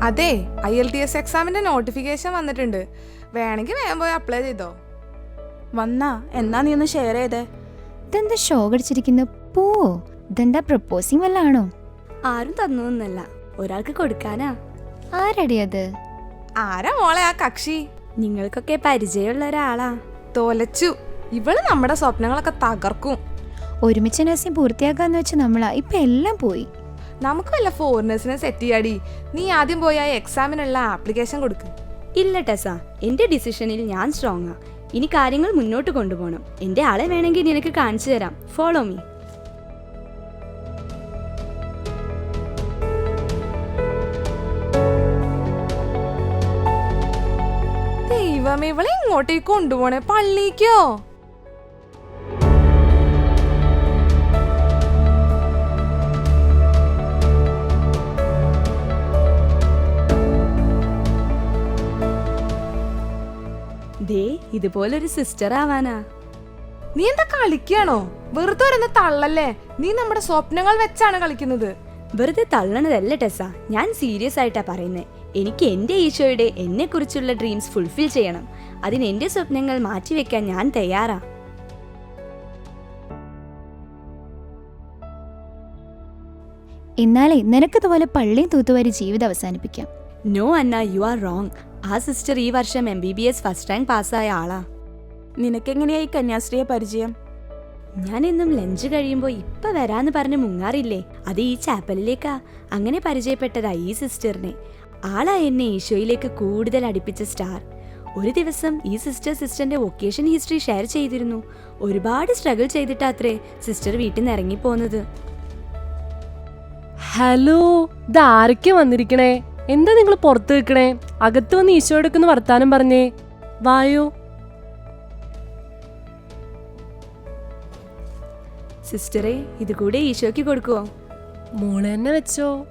അതെ, IELTS എക്സാമിന്റെ notification വന്നിട്ടുണ്ട്. വേണമെങ്കിൽ വേഗം പോയി അപ്ലൈ ചെയ്തോ. വന്നാ എന്നാ നീ ഒന്ന് ഷെയർ ചെയ്തേ. ഇതെന്താ ഷോ കടിച്ചിരിക്കുന്നു? പോവോ? ഇതെന്താ പ്രപ്പോസിങ് വല്ലാണോ? ആരും തന്നൊന്നല്ല, ഒരാൾക്ക് കൊടുക്കാനാ. ആരടി അത്? ആരാ മോളെ ആ കക്ഷി? നിങ്ങൾക്കൊക്കെ പരിചയമുള്ള ഒരാളാ. തോലച്ചു. ഇവള് നമ്മുടെ സ്വപ്നങ്ങളൊക്കെ തകർക്കും. ഒരുമിച്ച് നഴ്സിംഗ് പൂർത്തിയാക്കാന്ന് വെച്ച് നമ്മളാ ഇപ്പൊ എല്ലാം പോയി. നമുക്ക് വല്ല ഫോറിനേഴ്സിനെ സെറ്റ് ചെയ്യാടി. നീ ആദ്യം പോയി ആ എക്സാമിനുള്ള ആപ്ലിക്കേഷൻ കൊടുക്ക്. ഇല്ല ടെസ, എന്റെ ഡിസിഷനിൽ ഞാൻ സ്ട്രോങ്ങാ. ഇനി കാര്യങ്ങൾ മുന്നോട്ട് കൊണ്ടുപോകണം. എന്റെ ആളെ വേണമെങ്കിൽ നിനക്ക് കാണിച്ചു തരാം. Follow me. ദൈവമേ, ഇവളെ ഇങ്ങോട്ടേക്ക് കൊണ്ടുപോണേ? പള്ളിക്കോ? ദേ, ഇതുപോലൊരു സിസ്റ്റർ ആവാനാ. നീ എന്താ കളിക്കാണോ? വെറുതെ വരുന്ന തള്ളല്ലേ. നീ നമ്മുടെ സ്വപ്നങ്ങൾ വെച്ചാണ് കളിക്കുന്നത്. വെറുതെ തള്ളണതല്ല ടെസ, ഞാൻ സീരിയസ് ആയിട്ടാ പറയുന്നേ. എനിക്ക് എന്റെ ഈശോയുടെ എന്നെ കുറിച്ചുള്ള ഡ്രീംസ് ഫുൾഫിൽ ചെയ്യണം. അതിന് എന്റെ സ്വപ്നങ്ങൾ മാറ്റിവെക്കാൻ ഞാൻ തയ്യാറാ. എന്നാലേ നിനക്കതുപോലെ പള്ളിയും തൂത്തുവാരി ജീവിതം അവസാനിപ്പിക്കാം. No Anna, you are wrong. ആ സിസ്റ്റർ ഈ വർഷം MBBS ഫസ്റ്റ് റാങ്ക് പാസ്സായ ആളാ. നിനക്കെങ്ങനെയായി കന്യാസ്ത്രീയെ പരിചയം? ഞാൻ എന്നും ലഞ്ച് കഴിയുമ്പോൾ ഇപ്പൊ വരാന്ന് പറഞ്ഞ് മുങ്ങാറില്ലേ, അത് ഈ ചാപ്പലിലേക്കാ. അങ്ങനെ പരിചയപ്പെട്ടതാ ഈ സിസ്റ്ററിനെ. ആളാ എന്നെ ഈശോയിലേക്ക് കൂടുതൽ അടുപ്പിച്ച സ്റ്റാർ. ഒരു ദിവസം ഈ സിസ്റ്ററിന്റെ വൊക്കേഷൻ ഹിസ്റ്ററി ഷെയർ ചെയ്തിരുന്നു. ഒരുപാട് സ്ട്രഗിൾ ചെയ്തിട്ടാത്രേ സിസ്റ്റർ വീട്ടിൽ നിന്ന് ഇറങ്ങിപ്പോന്നത്. ഹലോ, ഇതാരൊക്കെ വന്നിരിക്കണേ? എന്താ നിങ്ങൾ പുറത്ത് നിൽക്കണേ? അകത്ത് വന്ന് ഈശോയോടൊക്കെ വർത്താനം പറഞ്ഞേ. വായോ. സിസ്റ്ററെ, ഇത് കൂടെ ഈശോയ്ക്ക് കൊടുക്കുവോ? മോളെ തന്നെ വെച്ചോ.